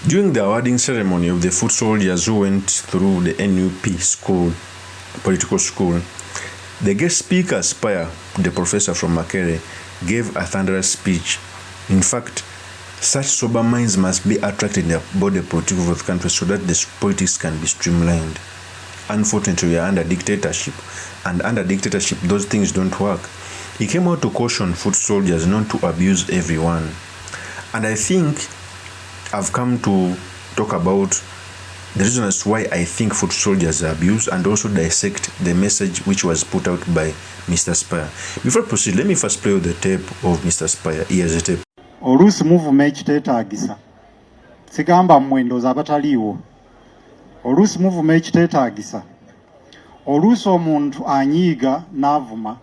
During the awarding ceremony of the foot soldiers who went through the NUP school, political school, the guest speaker, SPIRE, the professor from Makere, gave a thunderous speech. In fact, such sober minds must be attracted about the politics of the country so that the politics can be streamlined. Unfortunately, we are under dictatorship, and under dictatorship, those things don't work. He came out to caution foot soldiers not to abuse everyone. And I think I've come to talk about the reasons why I think foot soldiers are abused and also dissect the message which was put out by Mr. SPIRE. Before I proceed, let me first play the tape of Mr. SPIRE. Here's the tape. Oluusi muvuma ekiteetaagisa sigamba mmwendoza abataliiwo oluusi muvuma ekiteetaagisa oluusi omuntu anyiiga n'avuma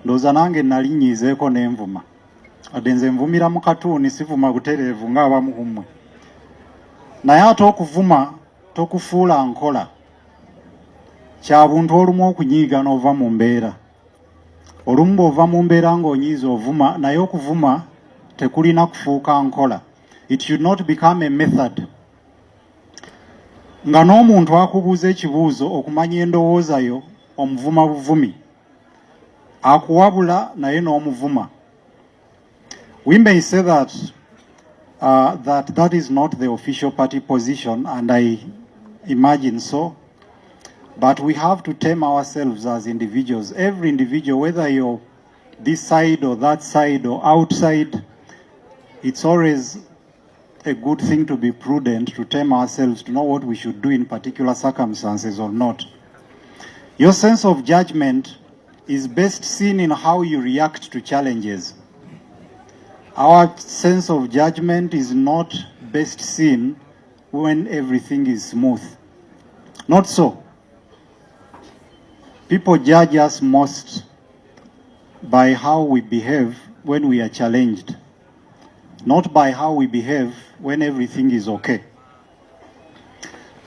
ndooza nange nalinyiizeeko n'envuma wadde nze nvumira mu katuuni sivuma butereevu ng'abamu ku mmwe naye ate okuvuma tokufuula nkola kya buntu olumu okunyiiga n'ova mu mbeera olumu bw'ova mu mbeera ng'onyiiza ovuma naye okuvuma tekulina kufuuka nkola. It should not become a method. Nga n'omuntu akubuuza ekibuuzo okumanya endowooza yo omuvuma buvumi akuwabula naye n'omuvuma. We may say that that is not the official party position, and I imagine so, but we have to tame ourselves as individuals. Every individual, whether you're this side or that side or outside, it's always a good thing to be prudent, to tame ourselves, to know what we should do in particular circumstances or not. Your sense of judgment is best seen in how you react to challenges. Our sense of judgment is not best seen when everything is smooth. Not so. People judge us most by how we behave when we are challenged, not by how we behave when everything is okay.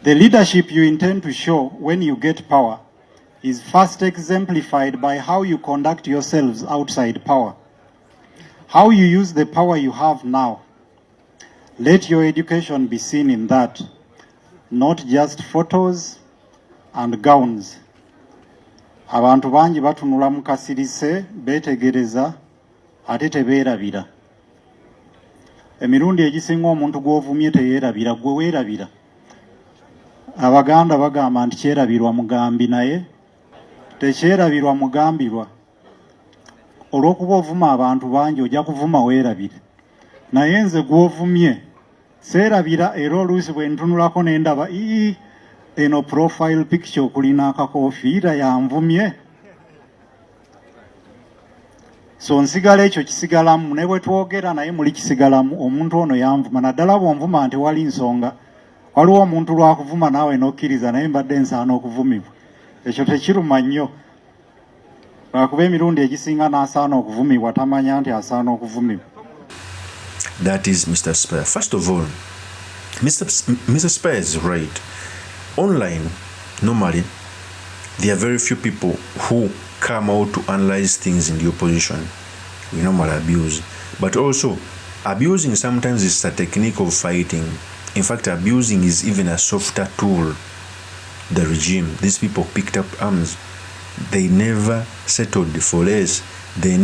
The leadership you intend to show when you get power is first exemplified by how you conduct yourselves outside power, how you use the power you have now. Let your education be seen in that, not just photos and gowns. Abantu bangi batunula mu kasirise beetegereza ate tebeerabira. Emirundi egisinga omuntu gw'ovumye teyeerabira, gwe weerabira. Abaganda bagamba nti kyerabirwa mugambi naye tekyerabirwa mugambirwa. Olw'okuba ovuma abantu bangi ojja kuvuma weerabire. Naye nze gw'ovumye seerabira era oluusi bwe ntunulako ne ndaba eno profile picture kulina akakoofiira yanvumye. So nsigala ekyo kisigalamu ne bwe twogera naye muli kisigalamu omuntu ono yanvuma naddala bw'onvuma nti wali nsonga waliwo omuntu lwakuvuma naawe n'okkiriza naye mbadde nsaana okuvumibwa ekyo tekiruma nnyo lwakuba emirundi egisinga n'asaana okuvumibwa tamanya nti asaana okuvumibwa. That is Mr. SPIRE. First of all, Mr. SPIRE is right. Online, normally, there are very few people who come out to analyze things in the opposition. We normally abuse. But also, abusing sometimes is a technique of fighting. In fact, abusing is even a softer tool. The regime, these people picked up arms. They never settled for less. They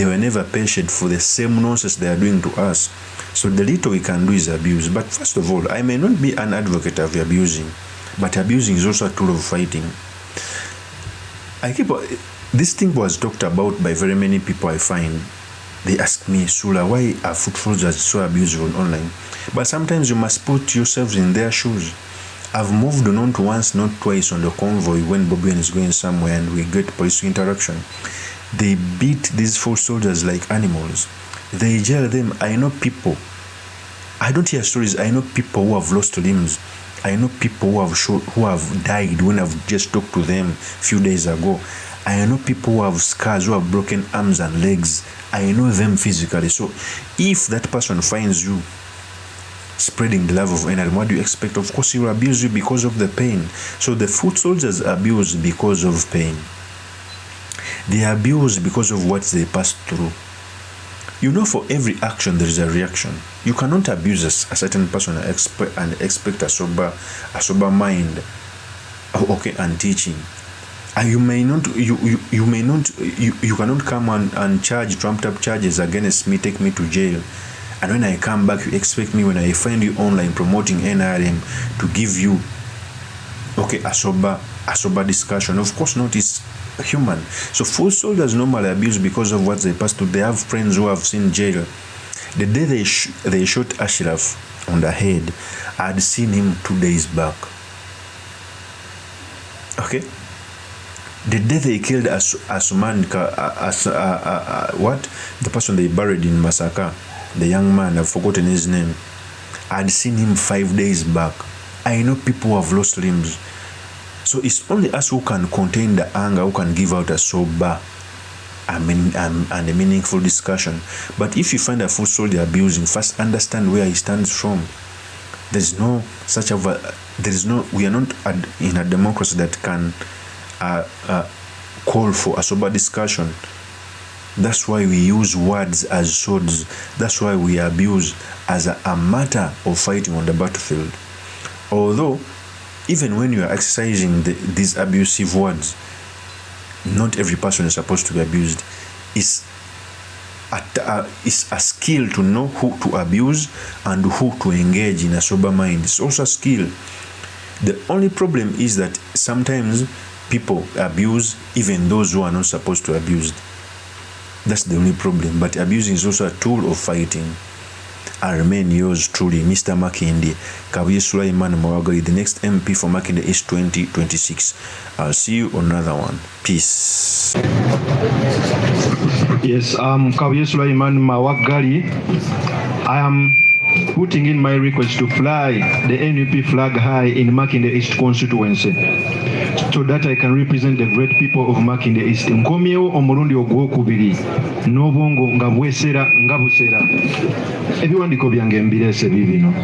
were never patient for the same nonsense they are doing to us. So the little we can do is abuse. But first of all, I may not be an advocate of abusing, but abusing is also a tool of fighting. This thing was talked about by very many people I find. They ask me, Sula, why are foot soldiers so abusive online? But sometimes you must put yourselves in their shoes. I've moved not once, not twice on the convoy when Bobian is going somewhere and we get police interaction. They beat these foot soldiers like animals. They jail them. I know people. I don't hear stories. I know people who have lost limbs. I know people who have died when I've just talked to them a few days ago. I know people who have scars, who have broken arms and legs. I know them physically. So if that person finds you spreading the love of NRM, what do you expect? Of course, he will abuse you because of the pain. So the foot soldiers abuse because of pain. They abuse because of what they passed through. You know, for every action, there is a reaction. You cannot abuse a certain person and expect a sober mind, okay, and teaching. And you cannot come and charge trumped up charges against me, take me to jail. And when I come back, you expect me, when I find you online promoting NRM, to give you, okay, a sober discussion. Of course not, it's human. So foot soldiers normally abuse because of what they pass through. They have friends who have seen jail. The day they shot Ashraf on the head, I had seen him 2 days back. Okay? The day they killed Asuman, the person they buried in Masaka, the young man, I've forgotten his name, I had seen him 5 days back. I know people who have lost limbs. So it's only us who can contain the anger, who can give out a sober and a meaningful discussion. But if you find a foot soldier abusing, first understand where he stands from. We are not in a democracy that can call for a sober discussion. That's why we use words as swords. That's why we abuse as a matter of fighting on the battlefield. Although, even when you are exercising these abusive words, not every person is supposed to be abused. It's a skill to know who to abuse and who to engage in a sober mind. It's also a skill. The only problem is that sometimes people abuse even those who are not supposed to abuse. That's the only problem. But abusing is also a tool of fighting. I remain yours truly, Mr. Makinde, Kabuye Sulaiman Mawagali, the next MP for Makinde East 2026. I'll see you on another one. Peace. Yes, Kabuye Sulaiman Mawagali. I am putting in my request to fly the NUP flag high in Makinde East constituency, so that I can represent the great people of Makinde East. Nkomyewo omulundi ogwokubiri n'obwongo nga bwesera nga busera. Ebiwandiiko byange mbirese bibino.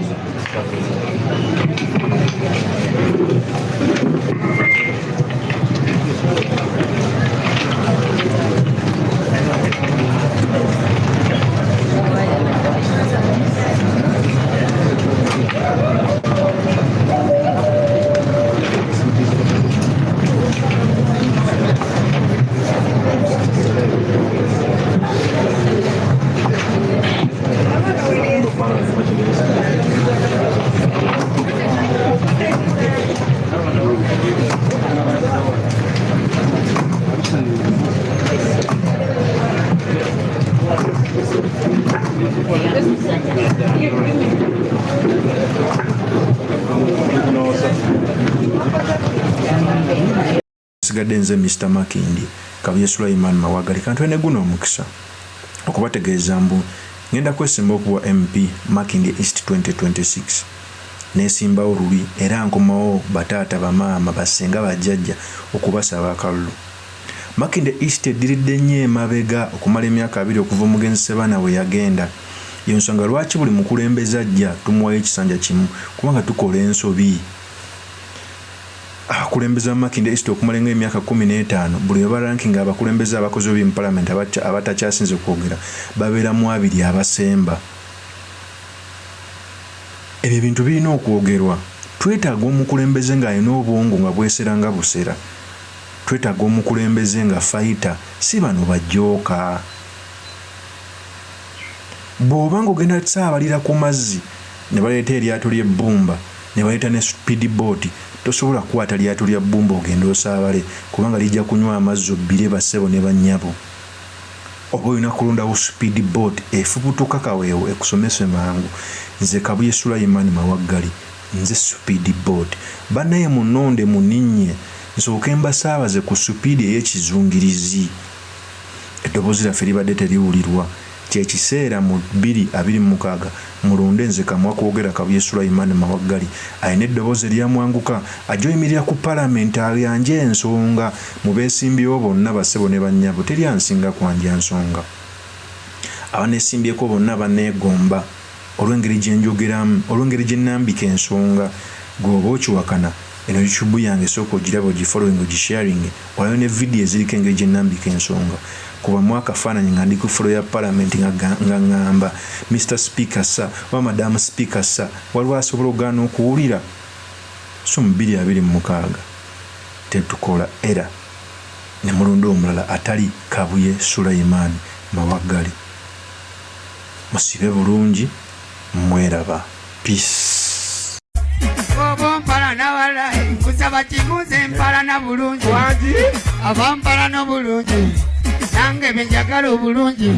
Sigadde nze Mr. Makinde, Kabuye Sulaiman Mawagali, kantwene guno omukisa okubategeeza mbu ngenda kwesimba okuwa MP Makinde East 2026. Nesimbawo luli era nkomawo bataata bamaama basenga bajjajja okubasaba akalulu. Makinde East ediridde nnyo emabega okumala emyaka 2 okuva omugenzi Sebana we yagenda. Yensonga lwaki buli mukulembeze ajja tumuwayo ekisanja kimu, kubanga tukola ensobi. Abakulembeze ba Makinde East okumala emyaka 15 buli we barankinga abakulembeze abakozi b'omu parliament abatakyasinze kwogera babeera mu 2 abasemba. Ebyo bintu birina okwogerwa. Twetaaga omukulembeze ng'alina obwongo nga bwesera nga busera. Twetaaga omukulembeze nga fighter, si bano bajooka. Bw'oba ng'ogenda kusaabalira ku mazzi ne baleeta eryato ly'ebbumba ne baleeta ne speed boat, tosobola kukwata lyato lya bbumba ogenda osaabale kubanga lijja kunywa amazzi obbire bassebo ne bannyabo. Oba olina kulondawo speed boat efubutuka kaweewo ekusomese mangu. Nze Kabuye Sulaiman Mawagali, nze speed boat. Bannaye munonde muninnye nsooke mbasaabaze ku speed ey'ekizungirizi. Eddoboozi lyaffe libadde teriwulirwa. Kyekiseera mu 2026 mulonde nze kamwa kwogera Kabuye Sulaiman Mawagali alina eddoboozi eryamwanguka ajoyimirira ku palamenti ayanje ensonga mu beesimbyewo bonna bassebo ne bannyabo. Teri ansinga kwanja nsonga. Abaneesimbyeko bonna banneegomba olw'engeri gye njogeramu, olw'engeri gye nnambika ensonga. Gw'oba okiwakana eno YouTube yange sooka ogiraba ogifollowing ogisharing waliwo ne video eziriko engeri gye nnambika ensonga kuba mwaka faananyi nga ndi ku floor ya parliament nga ngamba Mr. Speaker sa wa Madam Speaker sa waliwo asobola okugaana okuwulira so mu 2026 tetukola era ne mulundi omulala atali Kabuye Sulaiman Mawagali. Musibe bulungi mweraba. Peace. Mpala na wala kusaba kibuze mpala na bulungi waji abampala no bulungi nange benjagala obulungi